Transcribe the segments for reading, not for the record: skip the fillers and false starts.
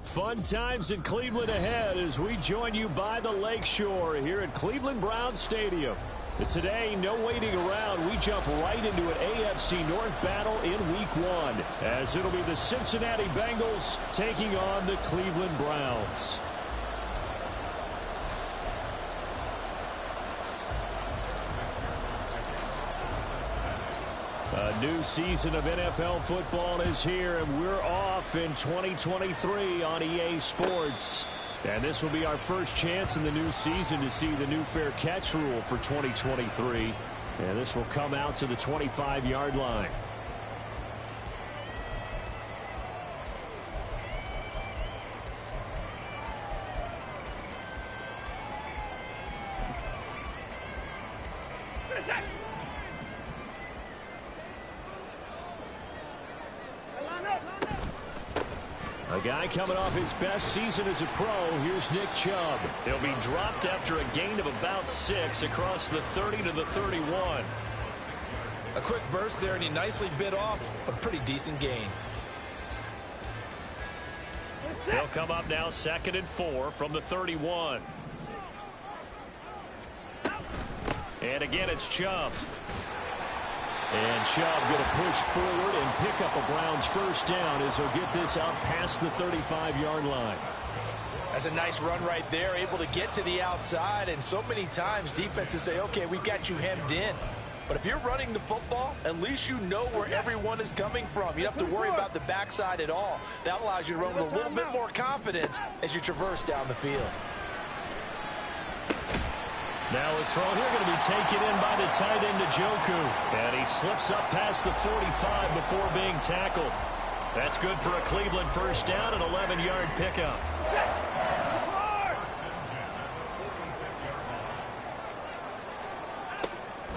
Fun times in Cleveland ahead as we join you by the Lakeshore here at Cleveland Browns Stadium. But today, no waiting around. We jump right into an AFC North battle in Week 1 as it'll be the Cincinnati Bengals taking on the Cleveland Browns. A new season of NFL football is here, and we're off in 2023 on EA Sports. And this will be our first chance in the new season to see the new fair catch rule for 2023. And this will come out to the 25-yard line. A guy coming off his best season as a pro, here's Nick Chubb. He'll be dropped after a gain of about 6 across the 30 to the 31. A quick burst there, and he nicely bit off a pretty decent gain. He'll come up now 2nd and 4 from the 31. And again, it's Chubb. And Chubb going to push forward and pick up a Browns first down as he'll get this out past the 35-yard line. That's a nice run right there, able to get to the outside. And so many times defenses say, okay, we've got you hemmed in. But if you're running the football, at least you know where everyone is coming from. You don't have to worry about the backside at all. That allows you to run with a little bit more confidence as you traverse down the field. Now a throw here going to be taken in by the tight end Njoku. And he slips up past the 45 before being tackled. That's good for a Cleveland first down, an 11-yard pickup.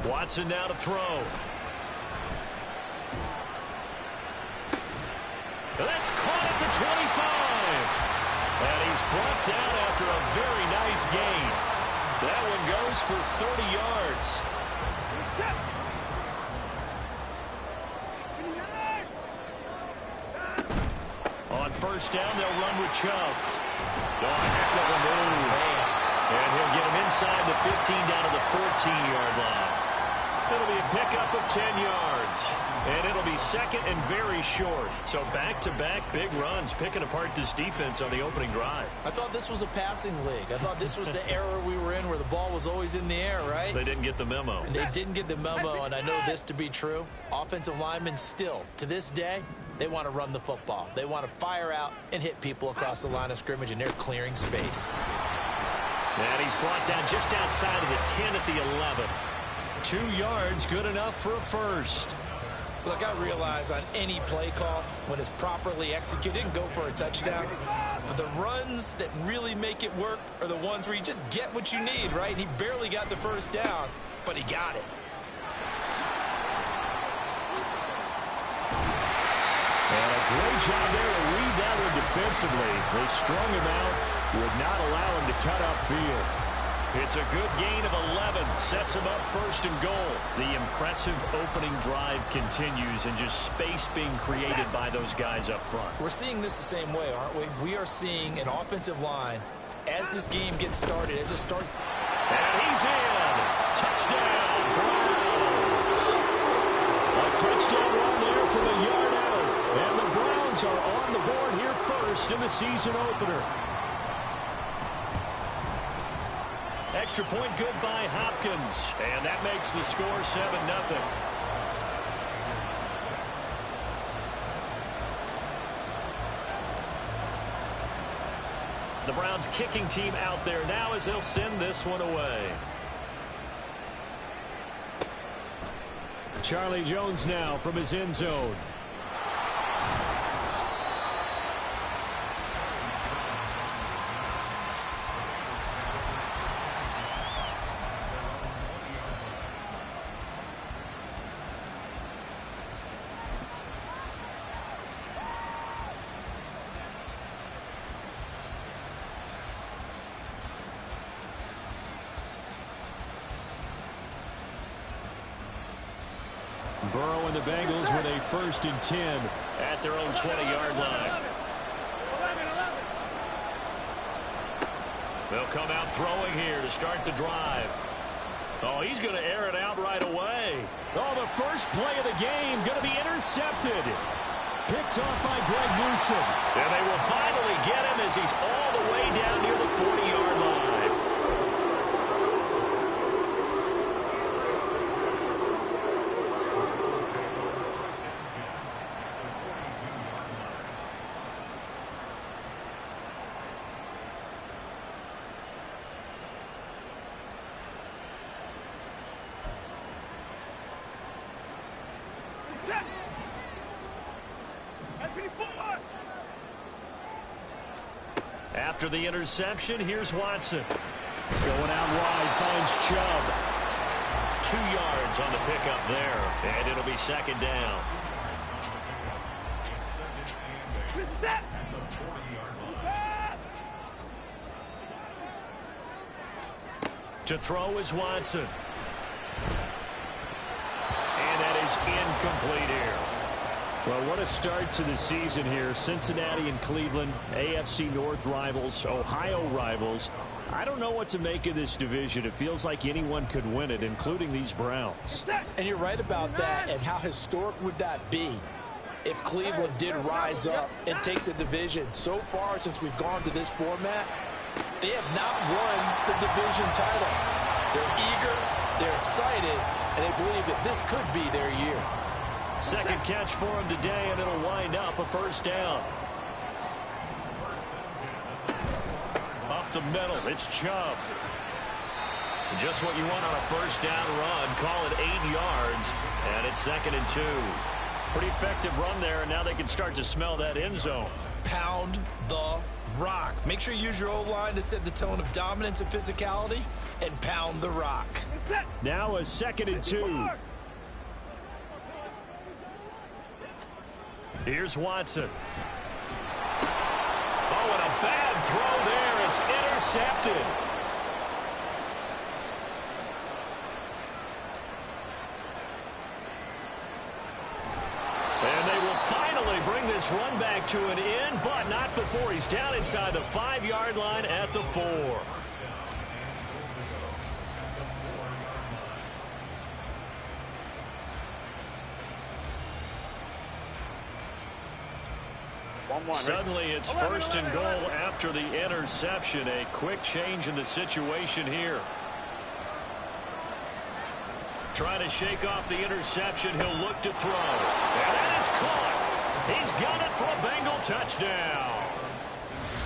Watson now to throw. That's caught at the 25. And he's brought down after a very nice gain. That one goes for 30 yards. On first down, they'll run with Chubb. Oh, heck of a move. And he'll get him inside the 15 down to the 14-yard line. It'll be a pickup of 10 yards. And it'll be 2nd and very short. So back-to-back big runs picking apart this defense on the opening drive. I thought this was a passing league. I thought this was the era we were in where the ball was always in the air, right? They didn't get the memo. They didn't get the memo, and I know this to be true. Offensive linemen still, to this day, they want to run the football. They want to fire out and hit people across the line of scrimmage, and they're clearing space. And he's brought down just outside of the 10 at the 11. 2 yards, good enough for a first. Look, I realize on any play call, when it's properly executed, and go for a touchdown. But the runs that really make it work are the ones where you just get what you need, right? And he barely got the first down, but he got it. And a great job there to read that one defensively. They strung him out, would not allow him to cut upfield. It's a good gain of 11. Sets him up 1st and goal. The impressive opening drive continues and just space being created by those guys up front. We're seeing this the same way, aren't we? We are seeing an offensive line as this game gets started, as it starts. And he's in. Touchdown, Browns. A touchdown run there from a yard out. And the Browns are on the board here first in the season opener. Extra point good by Hopkins. And that makes the score 7-0. The Browns kicking team out there now as they'll send this one away. Charlie Jones now from his end zone. Burrow and the Bengals with a 1st and 10 at their own 20-yard line. They'll come out throwing here to start the drive. Oh, he's going to air it out right away. Oh, the first play of the game going to be intercepted. Picked off by Greg Newsome. And they will finally get him as he's all the way down near the 40-yard line. After the interception, here's Watson. Going out wide, finds Chubb. 2 yards on the pickup there, and it'll be second down. To throw is Watson. And that is incomplete here. Well, what a start to the season here. Cincinnati and Cleveland, AFC North rivals, Ohio rivals. I don't know what to make of this division. It feels like anyone could win it, including these Browns. And you're right about that. And how historic would that be if Cleveland did rise up and take the division? So far, since we've gone to this format, they have not won the division title. They're eager, they're excited, and they believe that this could be their year. Second catch for him today, and it'll wind up a first down. Up the middle, it's Chubb. Just what you want on a first down run. Call it 8 yards, and it's 2nd and 2. Pretty effective run there, and now they can start to smell that end zone. Pound the rock. Make sure you use your O-line to set the tone of dominance and physicality, and pound the rock. Now a 2nd and 2. Here's Watson. Oh, and a bad throw there. It's intercepted. And they will finally bring this run back to an end, but not before he's down inside the 5-yard line at the 4. Suddenly it's 1st and goal after the interception. A quick change in the situation here. Trying to shake off the interception. He'll look to throw. And that is caught. He's got it for a Bengal touchdown.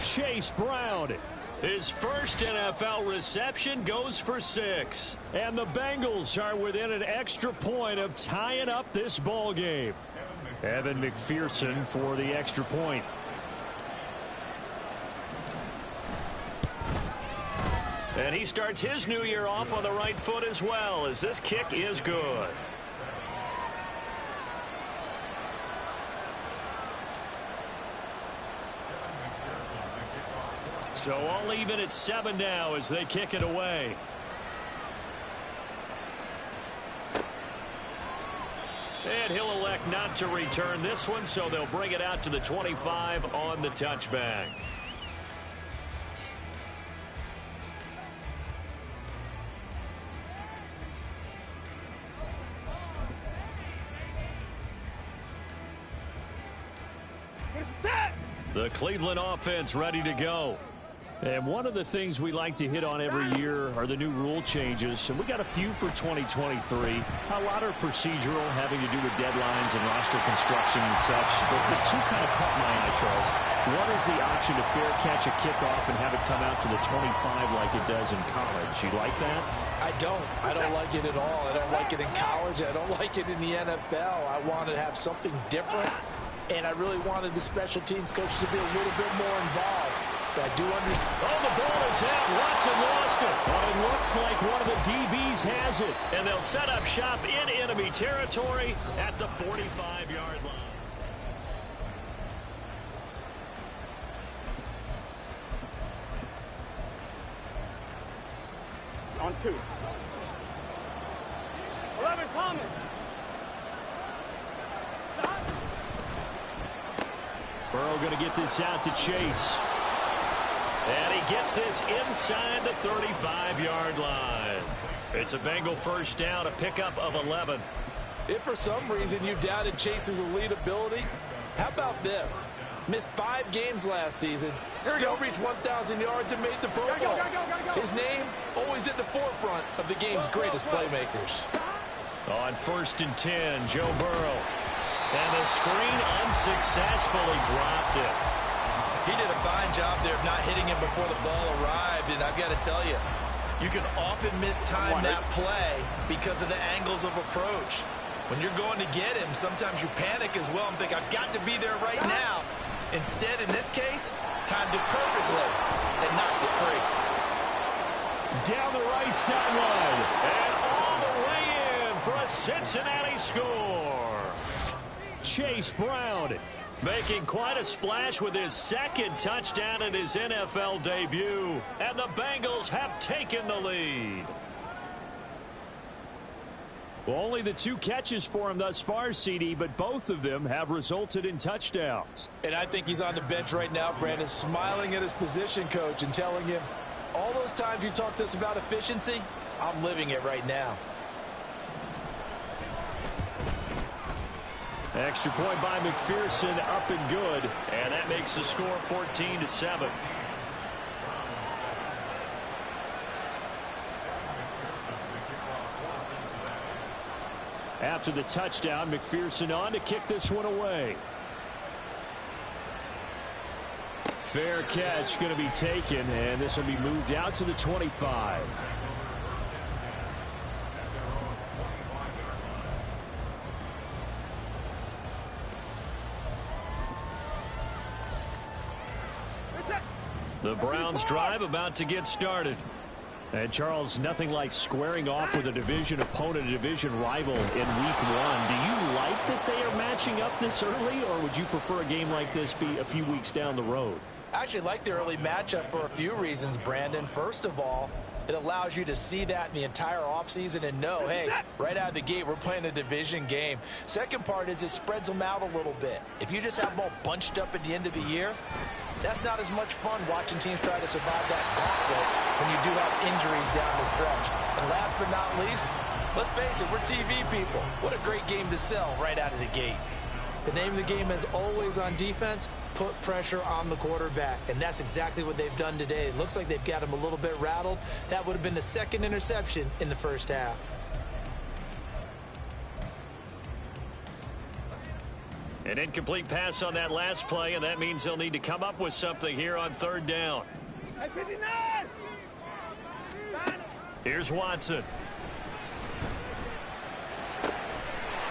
Chase Brown. His first NFL reception goes for 6. And the Bengals are within an extra point of tying up this ball game. Evan McPherson for the extra point. And he starts his new year off on the right foot as well, as this kick is good. So all even at 7 now as they kick it away. And he'll elect not to return this one, so they'll bring it out to the 25 on the touchback. The Cleveland offense ready to go. And one of the things we like to hit on every year are the new rule changes. And we got a few for 2023. A lot are procedural, having to do with deadlines and roster construction and such. But the two kind of caught my eye, Charles. One is the option to fair catch a kickoff and have it come out to the 25 like it does in college. You like that? I don't. I don't like it at all. I don't like it in college. I don't like it in the NFL. I want to have something different. And I really wanted the special teams coach to be a little bit more involved. I do understand. Oh, the ball is out. Watson lost it. But it looks like one of the DBs has it. And they'll set up shop in enemy territory at the 45-yard line. On 2. 11 Thomas. Burrow going to get this out to Chase. And he gets this inside the 35-yard line. It's a Bengal first down, a pickup of 11. If for some reason you doubted Chase's elite ability, how about this? Missed 5 games last season, still reached 1,000 yards and made the Pro Bowl. His name always at the forefront of the game's greatest playmakers. On 1st and 10, Joe Burrow. And the screen unsuccessfully dropped it. He did a fine job there of not hitting him before the ball arrived, and I've got to tell you, you can often mistime that play because of the angles of approach. When you're going to get him, sometimes you panic as well and think, I've got to be there right now. Instead, in this case, timed it perfectly and knocked it free. Down the right sideline. And all the way in for a Cincinnati score. Chase Brown making quite a splash with his 2nd touchdown in his NFL debut. And the Bengals have taken the lead. Well, only the 2 catches for him thus far, CD, but both of them have resulted in touchdowns. And I think he's on the bench right now, Brandon, smiling at his position coach and telling him, all those times you talked to us about efficiency, I'm living it right now. Extra point by McPherson, up and good. And that makes the score 14-7. After the touchdown, McPherson on to kick this one away. Fair catch going to be taken, and this will be moved out to the 25. The Browns drive about to get started. And Charles, nothing like squaring off with a division opponent, a division rival in week 1. Do you like that they are matching up this early, or would you prefer a game like this be a few weeks down the road? I actually like the early matchup for a few reasons, Brandon. First of all, it allows you to see that in the entire offseason and know, hey, right out of the gate, we're playing a division game. Second part is it spreads them out a little bit. If you just have them all bunched up at the end of the year, that's not as much fun watching teams try to survive that gauntlet when you do have injuries down the stretch. And last but not least, let's face it, we're TV people. What a great game to sell right out of the gate. The name of the game is always on defense, put pressure on the quarterback. And that's exactly what they've done today. It looks like they've got him a little bit rattled. That would have been the 2nd interception in the first half. An incomplete pass on that last play, and that means they'll need to come up with something here on 3rd down. Here's Watson.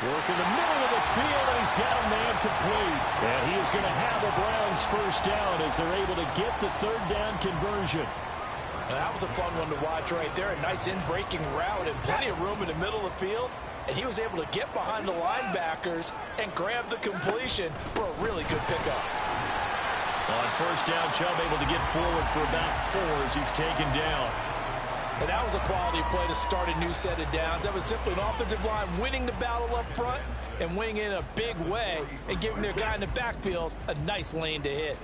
Work in the middle of the field, and he's got a man complete. And he is going to have the Browns first down as they're able to get the 3rd down conversion. That was a fun one to watch right there. A nice in-breaking route and plenty of room in the middle of the field. And he was able to get behind the linebackers and grab the completion for a really good pickup. On 1st down, Chubb able to get forward for about 4 as he's taken down. And that was a quality play to start a new set of downs. That was simply an offensive line winning the battle up front and winning in a big way and giving their guy in the backfield a nice lane to hit.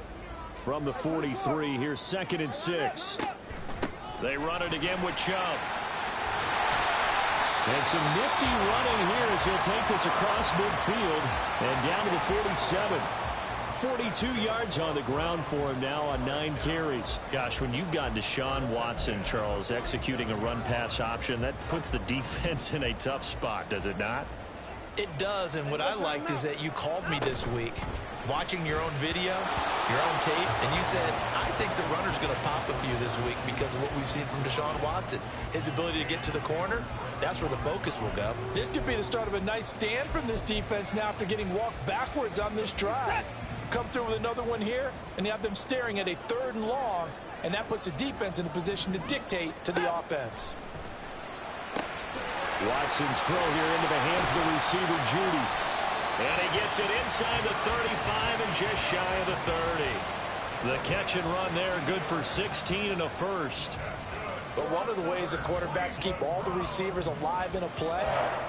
From the 43, here's 2nd and 6. They run it again with Chubb. And some nifty running here as he'll take this across midfield and down to the 47. 42 yards on the ground for him now on 9 carries. Gosh, when you've got Deshaun Watson, Charles, executing a run-pass option, that puts the defense in a tough spot, does it not? It does, and what I liked is that you called me this week, watching your own video, your own tape, and you said, I think the runner's going to pop a few this week because of what we've seen from Deshaun Watson. His ability to get to the corner, that's where the focus will go. This could be the start of a nice stand from this defense now after getting walked backwards on this drive. Come through with another one here, and you have them staring at a 3rd and long, and that puts the defense in a position to dictate to the offense. Watson's throw here into the hands of the receiver, Judy. And he gets it inside the 35 and just shy of the 30. The catch and run there, good for 16 and a first. But one of the ways that quarterbacks keep all the receivers alive in a play,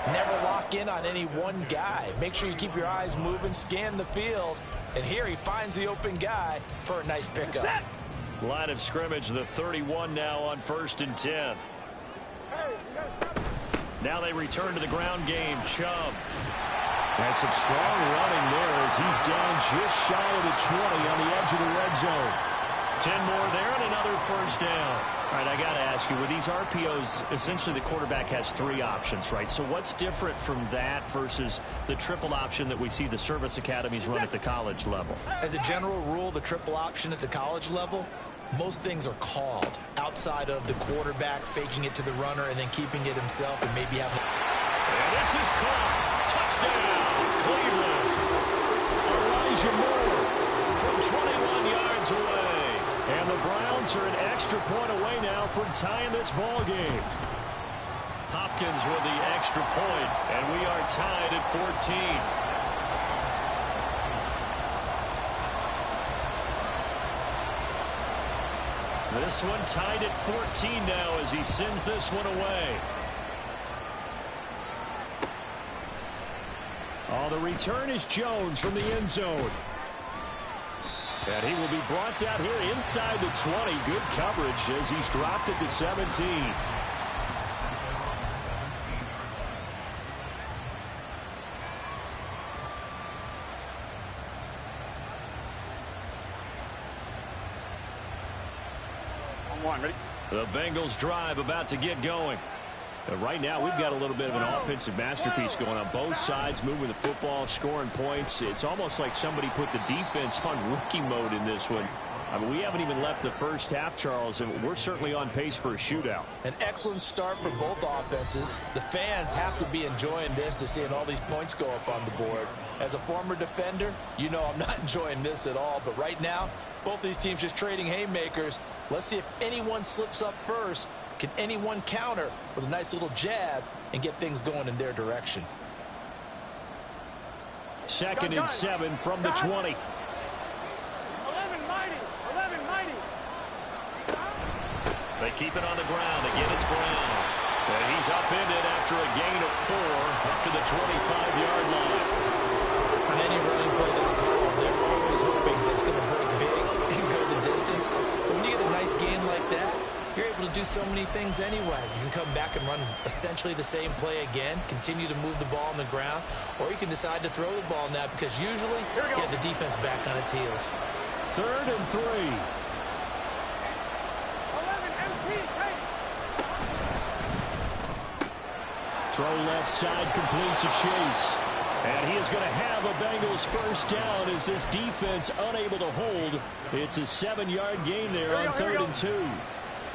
never lock in on any one guy. Make sure you keep your eyes moving, scan the field. And here he finds the open guy for a nice pickup. Line of scrimmage, the 31 now on 1st and 10. Now they return to the ground game. Chubb. That's some strong running there as he's down just shy of the 20 on the edge of the red zone. 10 more there and another first down. All right, I got to ask you, with these RPOs, essentially the quarterback has 3 options, right? So what's different from that versus the triple option that we see the service academies run at the college level? As a general rule, the triple option at the college level, most things are called outside of the quarterback faking it to the runner and then keeping it himself and maybe having... And this is caught. Touchdown, Cleveland. Elijah Moore From 21 yards away. And the Browns are an extra point away now from tying this ball game. Hopkins with the extra point, and we are tied at 14. This one tied at 14 now as he sends this one away. Oh, the return is Jones from the end zone. And he will be brought down here inside the 20. Good coverage as he's dropped at the 17. Ready? The Bengals drive about to get going. Right now, we've got a little bit of an offensive masterpiece going on both sides, moving the football, scoring points. It's almost like somebody put the defense on rookie mode in this one. I mean, we haven't even left the first half, Charles, and we're certainly on pace for a shootout. An excellent start for both offenses. The fans have to be enjoying this to seeing all these points go up on the board. As a former defender, you know I'm not enjoying this at all. But right now, both these teams just trading haymakers. Let's see if anyone slips up first. Can anyone counter with a nice little jab and get things going in their direction? 2nd and 7 from the 20. 11 mighty. 11 mighty. They keep it on the ground. Again, it's Brown. And he's upended after a gain of 4 up to the 25-yard line. On any running play that's called, they're always hoping that's going to break big and go the distance. But when you get a nice gain like that, you're able to do so many things anyway. You can come back and run essentially the same play again, continue to move the ball on the ground, or you can decide to throw the ball now because usually you have the defense back on its heels. 3rd and 3. 11 MT. Hey. Throw left side complete to Chase. And he is going to have a Bengals first down as this defense unable to hold. It's a 7-yard gain there on 3rd and 2.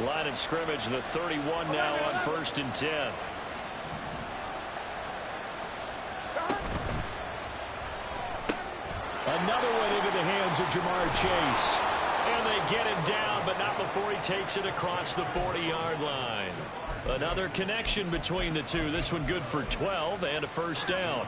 Line of scrimmage, the 31 now on 1st and 10. Another one into the hands of Jamar Chase. And they get him down, but not before he takes it across the 40-yard line. Another connection between the two. This one good for 12 and a first down.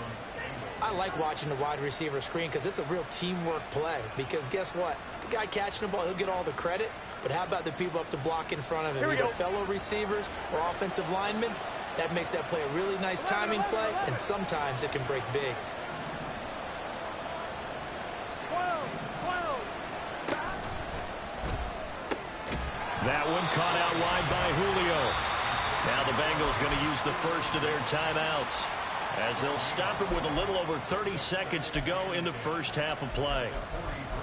I like watching the wide receiver screen because it's a real teamwork play. Because guess what? The guy catching the ball, he'll get all the credit. But how about the people up to block in front of him? Either fellow receivers or offensive linemen. That makes that play a really nice timing play, and sometimes it can break big. 12. That one caught out wide by Julio. Now the Bengals going to use the first of their timeouts as they'll stop it with a little over 30 seconds to go in the first half of play.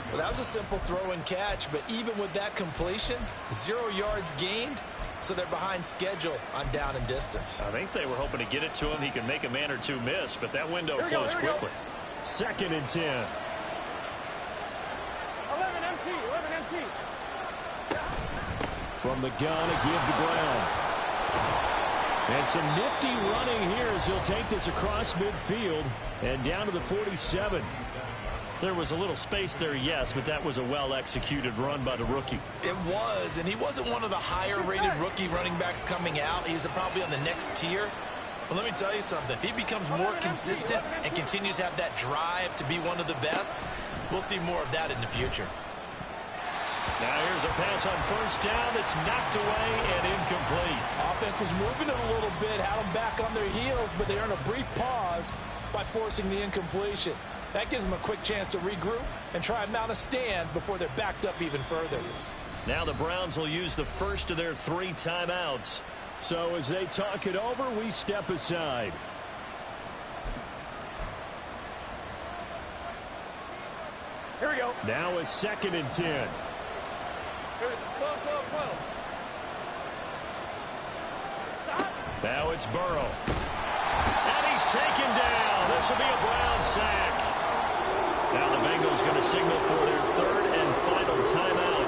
Well, that was a simple throw and catch, but even with that completion, 0 yards gained, so they're behind schedule on down and distance. I think they were hoping to get it to him. He could make a man or two miss, but that window closed quickly. 2nd and 10. 11 MT. 11 MT. From the gun, a give to Brown. And some nifty running here as he'll take this across midfield and down to the 47. There was a little space there, yes, but that was a well-executed run by the rookie. It was, and he wasn't one of the higher-rated rookie running backs coming out. He's probably on the next tier. But let me tell you something. If he becomes more consistent and continues to have that drive to be one of the best, we'll see more of that in the future. Now here's a pass on first down that's knocked away and incomplete. Offense was moving it a little bit, had them back on their heels, but they earned a brief pause by forcing the incompletion. That gives them a quick chance to regroup and try and mount a stand before they're backed up even further. Now the Browns will use the first of their 3 timeouts. So as they talk it over, we step aside. Here we go. Now a 2nd and 10. Here, 12, 12, 12. Stop. Now it's Burrow. And he's taken down. This will be a Brown sack. Now the Bengals going to signal for their 3rd and final timeout,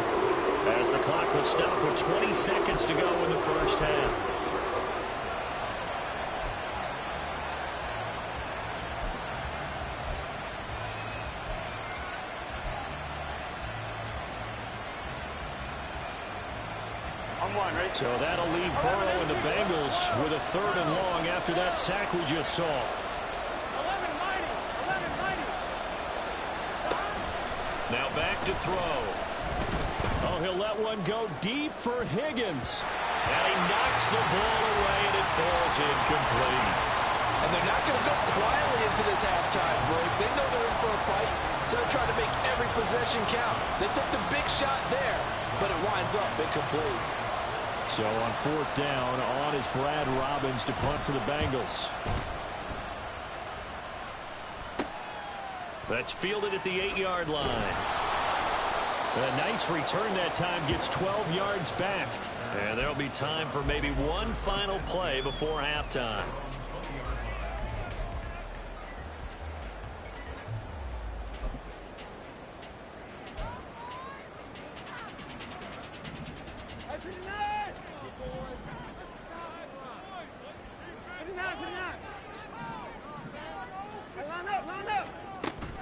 as the clock will stop with 20 seconds to go in the first half. On one, right? So that'll leave Burrow and the Bengals with a 3rd and long after that sack we just saw. 11 mighty. 11 mighty. Now back to throw. Oh, he'll let one go deep for Higgins. And he knocks the ball away, and it falls incomplete. And they're not going to go quietly into this halftime break. They know they're in for a fight, so they're trying to make every possession count. They took the big shot there, but it winds up incomplete. So on 4th down, on is Brad Robbins to punt for the Bengals. That's fielded at the 8-yard line. A nice return that time, gets 12 yards back. And there'll be time for maybe one final play before halftime.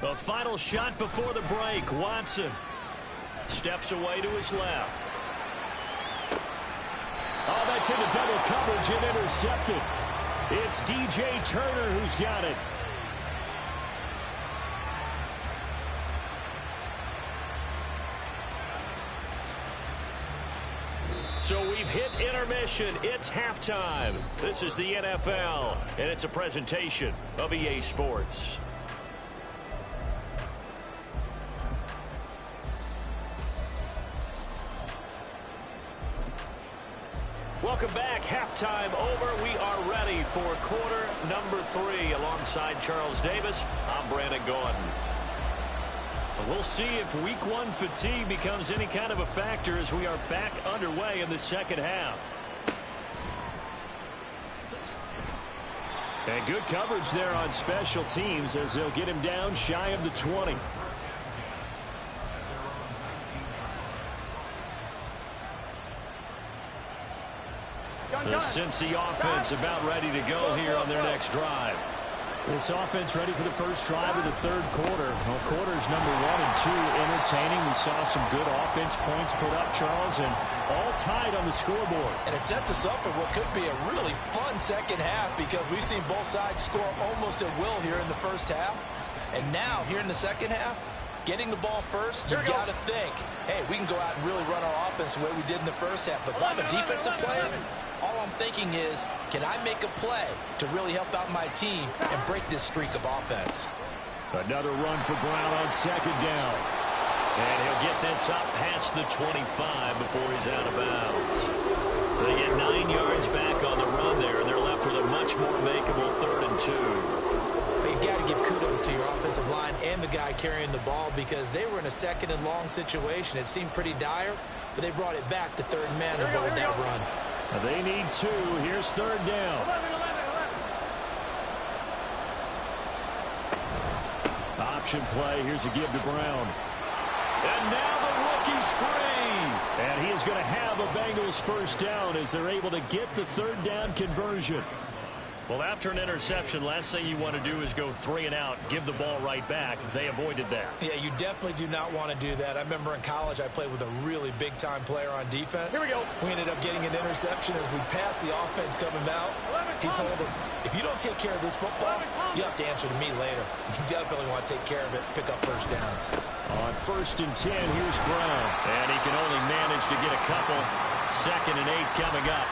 The final shot before the break. Watson steps away to his left. Oh, that's into double coverage and intercepted. It's DJ Turner who's got it. So we've hit intermission. It's halftime. This is the NFL, and it's a presentation of EA Sports. Welcome back. Halftime over. We are ready for quarter number 3. Alongside Charles Davis, I'm Brandon Gordon. We'll see if week 1 fatigue becomes any kind of a factor as we are back underway in the second half. And good coverage there on special teams as they'll get him down shy of the 20. The Cincy offense about ready to go here on their next drive. This offense ready for the first drive of the 3rd quarter. Well, quarters number 1 and 2 entertaining. We saw some good offense points put up, Charles, and all tied on the scoreboard. And it sets us up for what could be a really fun second half because we've seen both sides score almost at will here in the first half. And now, here in the second half, getting the ball first, you got to think, hey, we can go out and really run our offense the way we did in the first half. But if I'm a defensive player, all I'm thinking is, can I make a play to really help out my team and break this streak of offense? Another run for Brown on 2nd down. And he'll get this up past the 25 before he's out of bounds. They get 9 yards back on the run there, and they're left with a much more makeable 3rd and 2. But you got to give kudos to your offensive line and the guy carrying the ball because they were in a 2nd and long situation. It seemed pretty dire, but they brought it back to 3rd and manageable with that run. They need 2. Here's 3rd down. 11. Option play. Here's a give to Brown. And now the rookie's free. And he is going to have a Bengals first down as they're able to get the 3rd down conversion. Well, after an interception, last thing you want to do is go 3 and out, give the ball right back. They avoided that. Yeah, you definitely do not want to do that. I remember in college I played with a really big-time player on defense. Here we go. We ended up getting an interception as we passed the offense coming out. He told him, if you don't take care of this football, you have to answer to me later. You definitely want to take care of it, pick up first downs. On 1st and 10, here's Brown. And he can only manage to get a couple. 2nd and 8 coming up.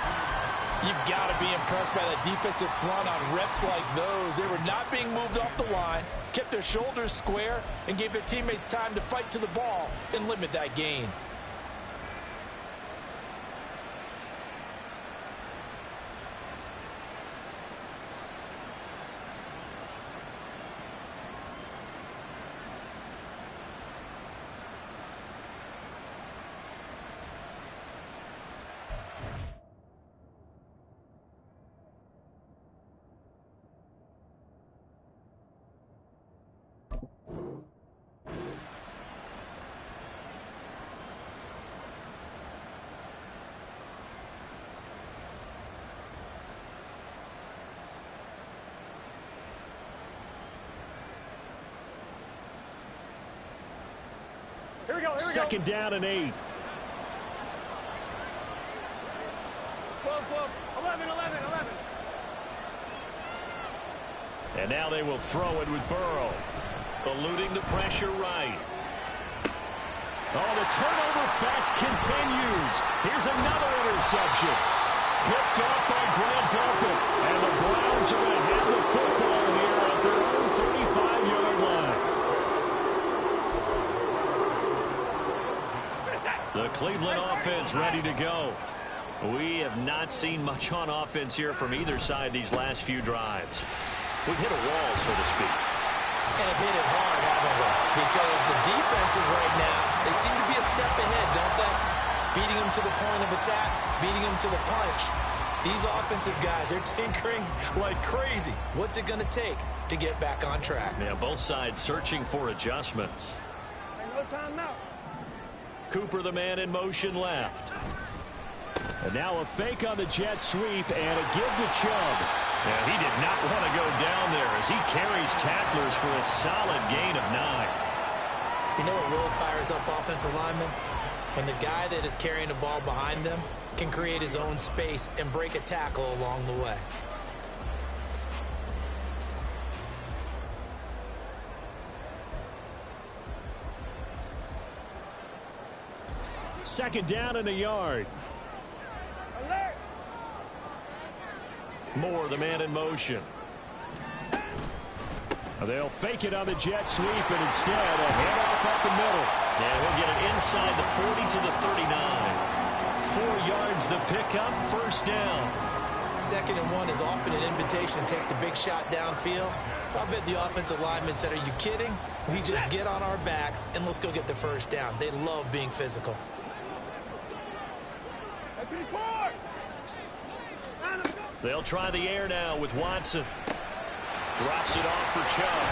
You've got to be impressed by that defensive front on reps like those. They were not being moved off the line, kept their shoulders square, and gave their teammates time to fight to the ball and limit that gain. we go. Second down and 8. 12, 11. And now they will throw it with Burrow. Eluding the pressure right. Oh, the turnover fest continues. Here's another interception. Picked up by Grant Delpit. And the Browns are going to have the football here at their own 35-yard line. The Cleveland offense ready to go. We have not seen much on offense here from either side these last few drives. We've hit a wall, so to speak. And have hit it hard, haven't we? Because the defenses right now, they seem to be a step ahead, don't they? Beating them to the point of attack, beating them to the punch. These offensive guys, they're tinkering like crazy. What's it going to take to get back on track? Yeah, both sides searching for adjustments. No time out. Cooper, the man in motion left. And now a fake on the jet sweep and a give to Chubb. Yeah, he did not want to go down there as he carries tacklers for a solid gain of 9. You know what really fires up offensive linemen? When the guy that is carrying the ball behind them can create his own space and break a tackle along the way. Second down and a yard. Alert. Moore, the man in motion. They'll fake it on the jet sweep, and instead a handoff up the middle. Yeah, he'll get it inside the 40 to the 39. 4 yards the pickup, first down. 2nd and 1 is often an invitation to take the big shot downfield. I bet the offensive linemen said, are you kidding? We just get on our backs and let's go get the first down. They love being physical. They'll try the air now with Watson. Drops it off for Chubb.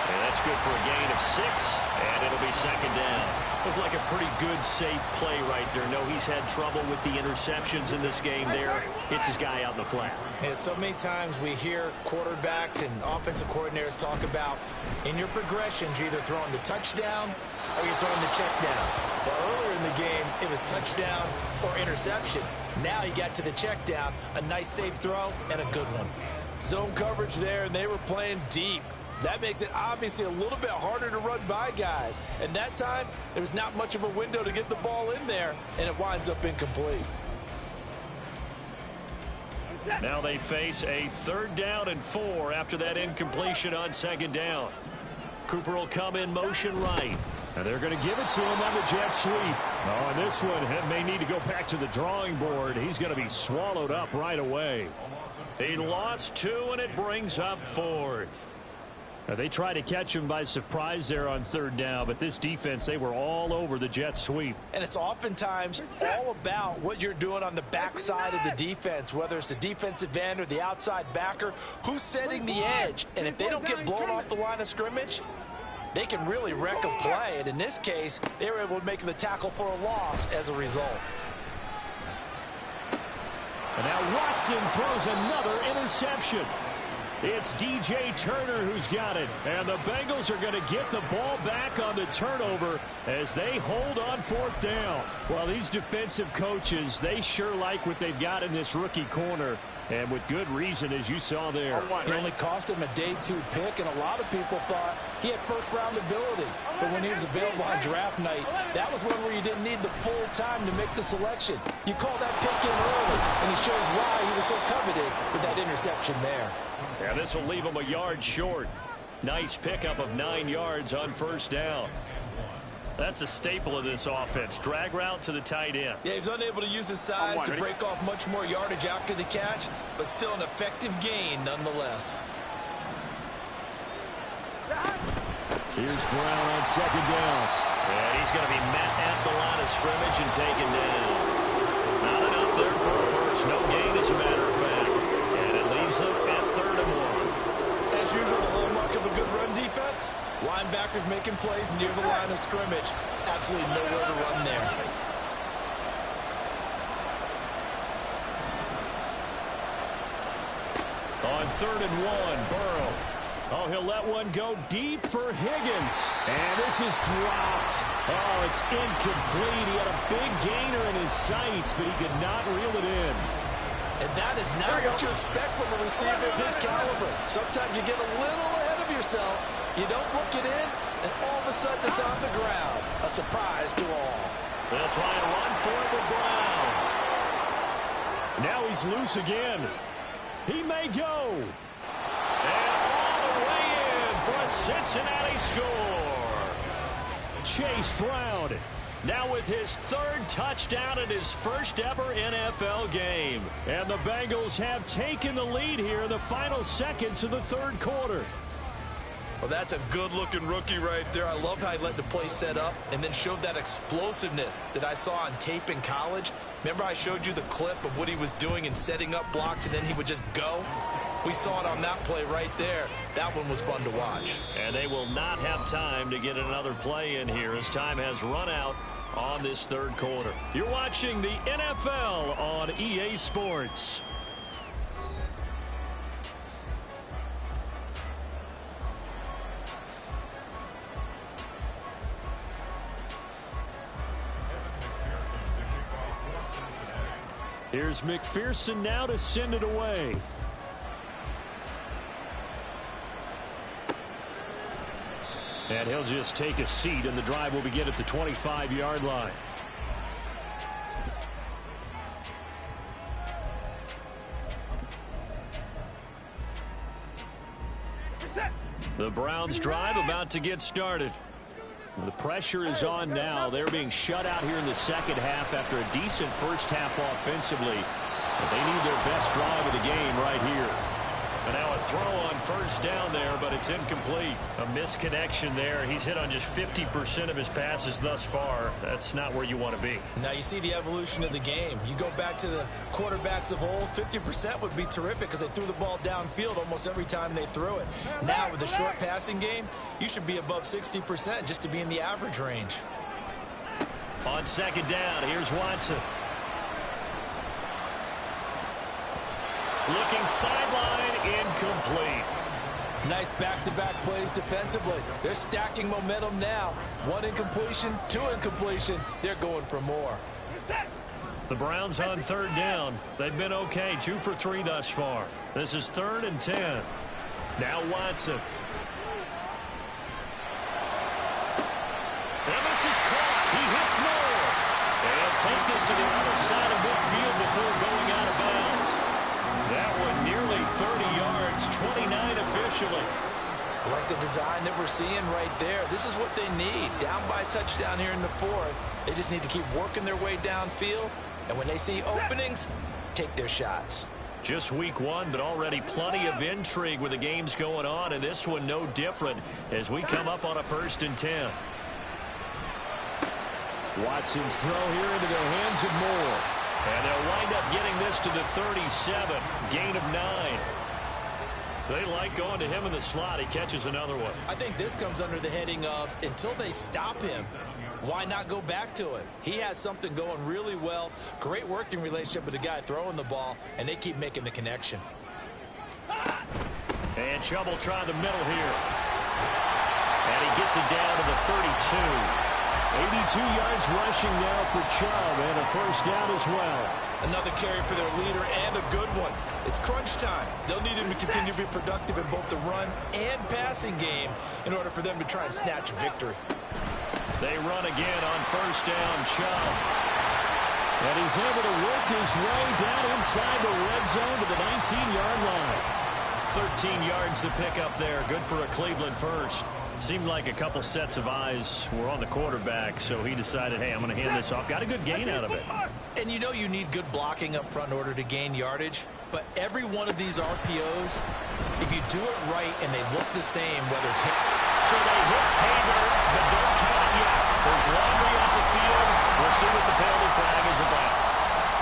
And that's good for a gain of 6, and it'll be second down. Looked like a pretty good, safe play right there. No, he's had trouble with the interceptions in this game there. Hits his guy out in the flat. Yeah, so many times we hear quarterbacks and offensive coordinators talk about in your progressions, you're either throwing the touchdown or you're throwing the check down. But earlier in the game, it was touchdown or interception. Now you got to the check down, a nice safe throw, and a good one. Zone coverage there, and they were playing deep. That makes it obviously a little bit harder to run by guys. And that time, there was not much of a window to get the ball in there, and it winds up incomplete. Now they face a 3rd down and 4 after that incompletion on 2nd down. Cooper will come in motion right. And they're going to give it to him on the jet sweep. Oh, and this one may need to go back to the drawing board. He's going to be swallowed up right away. He lost 2, and it brings up 4th. Now, they tried to catch him by surprise there on 3rd down, but this defense, they were all over the jet sweep. And it's oftentimes all about what you're doing on the backside of the defense, whether it's the defensive end or the outside backer, who's setting the edge. And if they don't get blown off the line of scrimmage, they can really wreck a play. And in this case, they were able to make the tackle for a loss as a result. And now Watson throws another interception. It's DJ Turner who's got it. And the Bengals are going to get the ball back on the turnover as they hold on 4th down. Well, these defensive coaches, they sure like what they've got in this rookie corner. And with good reason, as you saw there. It only cost him a day 2 pick, and a lot of people thought he had first-round ability. But when he was available on draft night, that was one where you didn't need the full time to make the selection. You call that pick in early, and he shows why he was so coveted with that interception there. Yeah, this will leave him a yard short. Nice pickup of 9 yards on 1st down. That's a staple of this offense. Drag route to the tight end. Yeah, he was unable to use his size to break off much more yardage after the catch, but still an effective gain nonetheless. Here's Brown on 2nd down. And he's going to be met at the line of scrimmage and taken down. Not enough there for a first. No gain, as a matter of fact. And it leaves them at 3rd and 1. As usual, the hallmark of a good run defense, linebackers making plays near the line of scrimmage. Absolutely nowhere to run there. On 3rd and 1, Burrow. Oh, he'll let one go deep for Higgins. And this is dropped. Oh, it's incomplete. He had a big gainer in his sights, but he could not reel it in. And that is not what you expect from a receiver of his caliber. Sometimes you get a little ahead of yourself. You don't look it in, and all of a sudden it's on the ground. A surprise to all. They'll try and run for it with Brown. Now he's loose again. He may go. And all the way in for a Cincinnati score. Chase Brown now with his third touchdown in his first ever NFL game. And the Bengals have taken the lead here in the final seconds of the third quarter. Well, that's a good-looking rookie right there. I love how he let the play set up and then showed that explosiveness that I saw on tape in college. Remember I showed you the clip of what he was doing and setting up blocks, and then he would just go? We saw it on that play right there. That one was fun to watch. And they will not have time to get another play in here as time has run out on this third quarter. You're watching the NFL on EA Sports. Here's McPherson now to send it away. And he'll just take a seat, and the drive will begin at the 25-yard line. The Browns drive about to get started. The pressure is on now. They're being shut out here in the second half after a decent first half offensively. But they need their best drive of the game right here. And now a throw on first down there, but it's incomplete. A misconnection there. He's hit on just 50% of his passes thus far. That's not where you want to be. Now you see the evolution of the game. You go back to the quarterbacks of old, 50% would be terrific because they threw the ball downfield almost every time they threw it. Now with the short passing game, you should be above 60% just to be in the average range. On second down, here's Watson. Looking sideline, incomplete. Nice back-to-back plays defensively. They're stacking momentum now. One incompletion, two incompletion. They're going for more. The Browns on third down. They've been okay, 2 for 3 thus far. This is 3rd and 10. Now Watson. And this is caught. He hits Moore. And take this to the other side of midfield before going out of bounds. That one nearly 30 yards, 29 officially. I like the design that we're seeing right there. This is what they need. Down by a touchdown here in the fourth. They just need to keep working their way downfield. And when they see openings, take their shots. Just week 1, but already plenty of intrigue with the games going on, and this one no different as we come up on a 1st and 10. Watson's throw here into the hands of Moore. And they'll wind up getting this to the 37. Gain of 9. They like going to him in the slot. He catches another one. I think this comes under the heading of until they stop him, why not go back to it? He has something going really well. Great working relationship with the guy throwing the ball, and they keep making the connection. And Chubb will try the middle here. And he gets it down to the 32. 82 yards rushing now for Chubb, and a first down as well. Another carry for their leader, and a good one. It's crunch time. They'll need him to continue to be productive in both the run and passing game in order for them to try and snatch a victory. They run again on first down, Chubb. And he's able to work his way down inside the red zone to the 19-yard line. 13 yards to pick up there. Good for a Cleveland first. Seemed like a couple sets of eyes were on the quarterback, so he decided, hey, I'm going to hand this off. Got a good gain out of it. And you know you need good blocking up front in order to gain yardage, but every one of these RPOs, if you do it right and they look the same, whether it's hit. So they hit Hager, but don't count it yet. There's Landry on the field. We'll see what the penalty flag is about.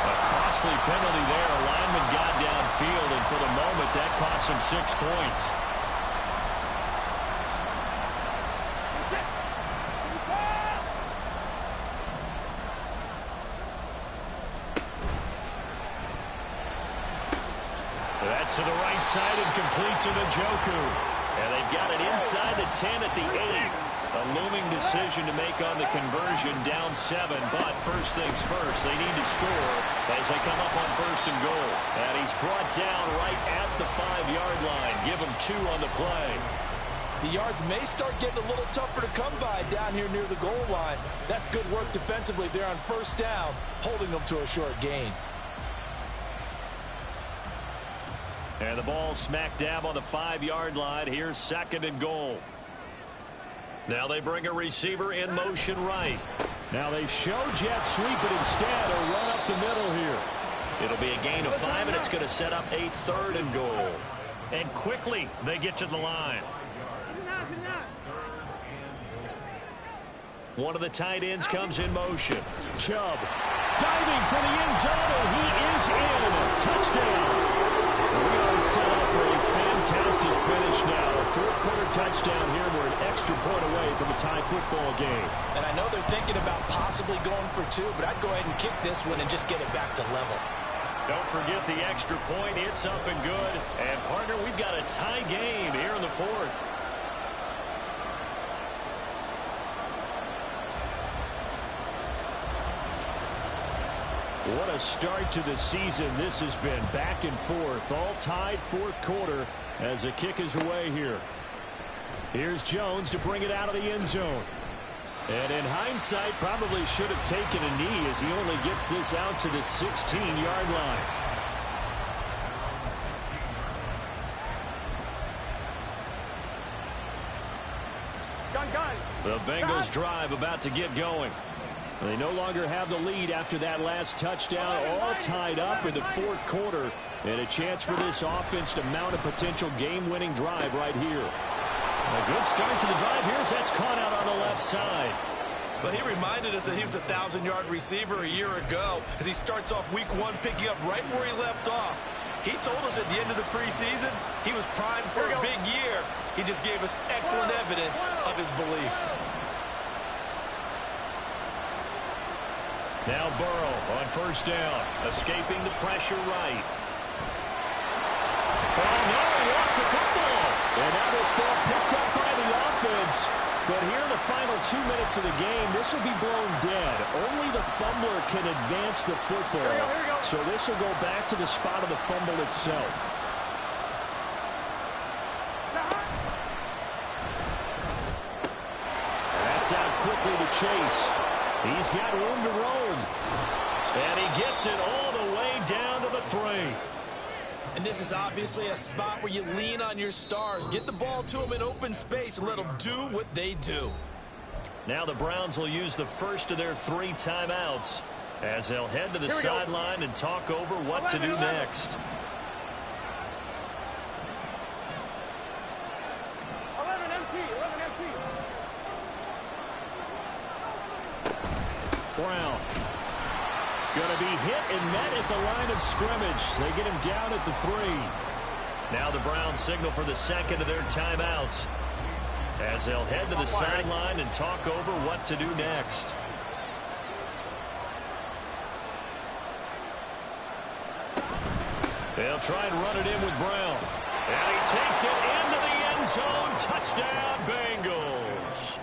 A costly penalty there. A lineman got downfield, and for the moment, that cost him 6 points. That's to the right side and complete to Njoku. And they've got it inside the 10 at the 8. A looming decision to make on the conversion, down 7. But first things first, they need to score as they come up on first and goal. And he's brought down right at the 5-yard line. Give him 2 on the play. The yards may start getting a little tougher to come by down here near the goal line. That's good work defensively there on first down, holding them to a short gain. And the ball smack dab on the 5-yard line. Here's second and goal. Now they bring a receiver in motion right. Now they show jet sweep, but instead a run up the middle here. It'll be a gain of 5, and it's going to set up a 3rd and goal. And quickly they get to the line. One of the tight ends comes in motion. Chubb diving for the end zone, and he is in. Touchdown. We are set up for a fantastic finish now. A 4th-quarter touchdown here. We're an extra point away from a tie football game. And I know they're thinking about possibly going for 2, but I'd go ahead and kick this one and just get it back to level. Don't forget the extra point. It's up and good. And, partner, we've got a tie game here in the 4th. What a start to the season this has been. Back and forth, all tied 4th quarter as the kick is away here. Here's Jones to bring it out of the end zone. And in hindsight, probably should have taken a knee as he only gets this out to the 16-yard line. The Bengals drive about to get going. They no longer have the lead after that last touchdown, all tied up in the 4th quarter, and a chance for this offense to mount a potential game-winning drive right here. A good start to the drive here as that's caught out on the left side. But he reminded us that he was a 1,000-yard receiver a year ago as he starts off week 1 picking up right where he left off. He told us at the end of the preseason he was primed for a big year. He just gave us excellent evidence of his belief. Now Burrow on first down, escaping the pressure right. Oh, no, he lost the football. And now this ball picked up by the offense. But here in the final 2 minutes of the game, this will be blown dead. Only the fumbler can advance the football. Here we go. So this will go back to the spot of the fumble itself. That's out quickly to Chase. He's got room to roam. And he gets it all the way down to the 3. And this is obviously a spot where you lean on your stars. Get the ball to them in open space and let them do what they do. Now the Browns will use the first of their 3 timeouts as they'll head to the sideline and talk over what to do next. 11 empty. Brown. Going to be hit and met at the line of scrimmage. They get him down at the 3. Now the Browns signal for the second of their timeouts as they'll head to the sideline and talk over what to do next. They'll try and run it in with Brown. And he takes it into the end zone. Touchdown, Bengals.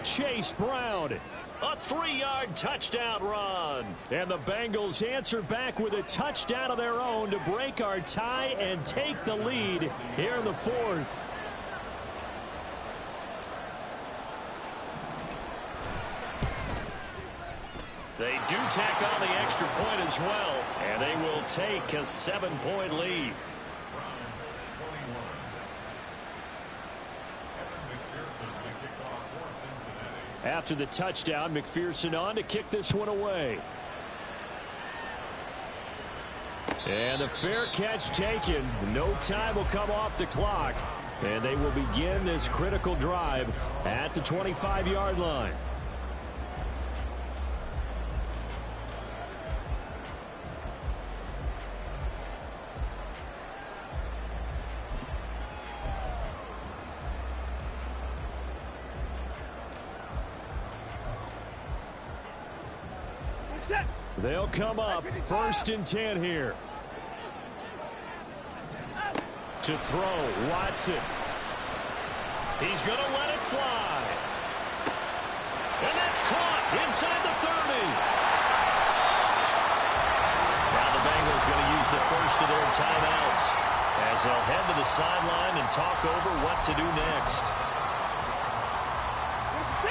Chase Brown. A 3-yard touchdown run. And the Bengals answer back with a touchdown of their own to break our tie and take the lead here in the 4th. They do tack on the extra point as well, and they will take a 7-point lead. After the touchdown, McPherson on to kick this one away. And the fair catch taken. No time will come off the clock. And they will begin this critical drive at the 25-yard line. They'll come up 1st and 10 here. To throw, Watson. He's going to let it fly. And that's caught inside the 30. Now the Bengals going to use the first of their timeouts as they'll head to the sideline and talk over what to do next.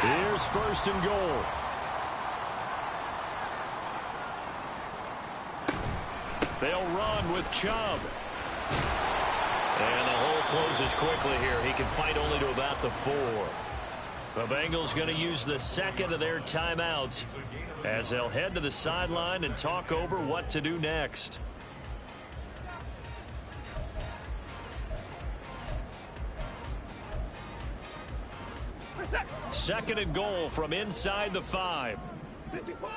Here's first and goal. They'll run with Chubb. And the hole closes quickly here. He can fight only to about the 4. The Bengals going to use the second of their timeouts as they'll head to the sideline and talk over what to do next. Second and goal from inside the 5. 54.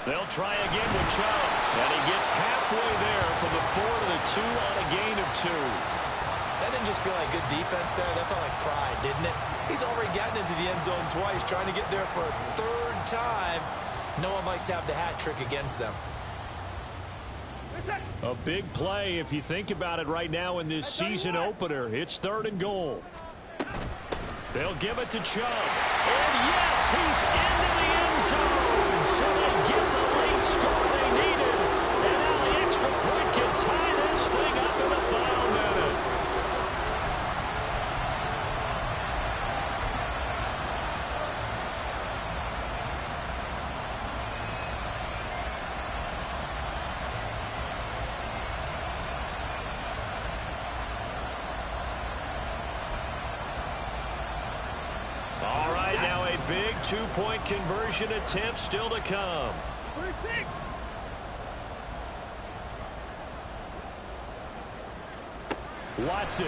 They'll try again with Chubb, and he gets halfway there from the 4 to the 2 on a gain of 2. That didn't just feel like good defense there. That felt like pride, didn't it? He's already gotten into the end zone twice, trying to get there for a 3rd time. No one likes to have the hat trick against them. A big play if you think about it right now in this season opener. It's 3rd and goal. They'll give it to Chubb. And yes, he's into the end zone. So they get the late score they needed. And now the extra point can tie this thing up in the final minute. All right, now a big 2-point conversion attempt still to come. 26. Watson.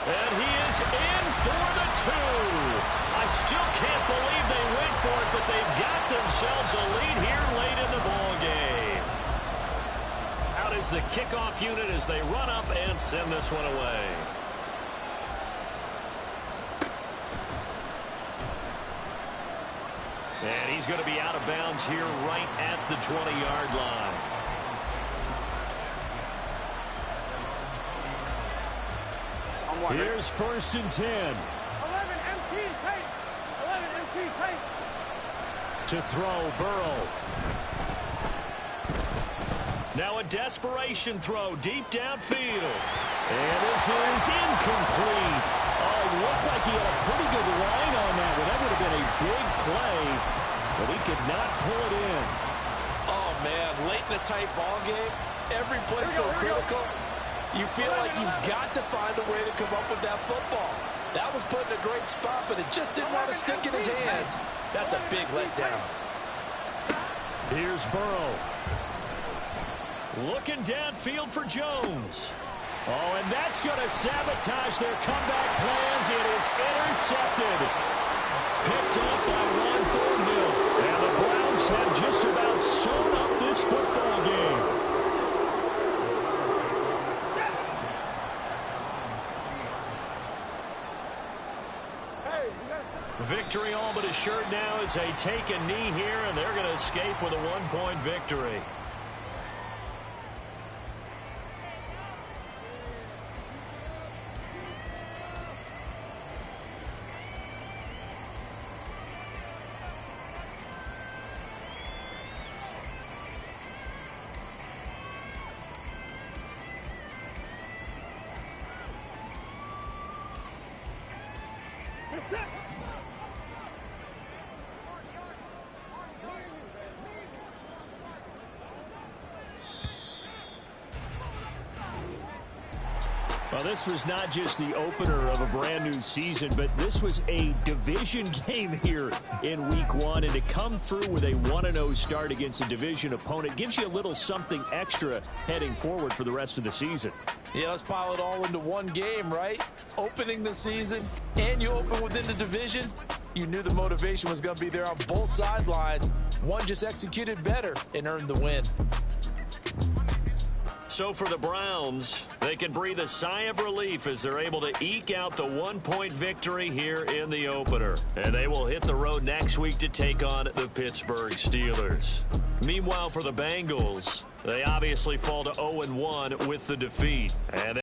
And he is in for the 2. I still can't believe they went for it, but they've got themselves a lead here late in the ball game. Out is the kickoff unit as they run up and send this one away. And he's going to be out of bounds here right at the 20-yard line. Here's first and 10. 11 MT tight. 11 MT tight. To throw, Burrow. Now a desperation throw deep downfield. And this is incomplete. Oh, it looked like he had a pretty good line on that one. That would have been a big play, but he could not pull it in. Oh, man, late in the tight ball game, every play so critical. You feel like you've got to find a way to come up with that football. That was put in a great spot, but it just didn't want to stick in his hands. That's a big letdown. Here's Burrow. Looking downfield for Jones. Oh, and that's going to sabotage their comeback plans. It is intercepted. Picked up by Ron Thornhill. And the Browns have just about sewn up this football game. Victory all but assured now as they take a knee here, and they're going to escape with a 1-point victory. Well, this was not just the opener of a brand new season, but this was a division game here in week 1. And to come through with a 1-0 start against a division opponent gives you a little something extra heading forward for the rest of the season. Yeah, let's pile it all into one game, right? Opening the season, and you open within the division. You knew the motivation was going to be there on both sidelines. One just executed better and earned the win. So for the Browns, they can breathe a sigh of relief as they're able to eke out the 1-point victory here in the opener. And they will hit the road next week to take on the Pittsburgh Steelers. Meanwhile, for the Bengals, they obviously fall to 0-1 with the defeat. And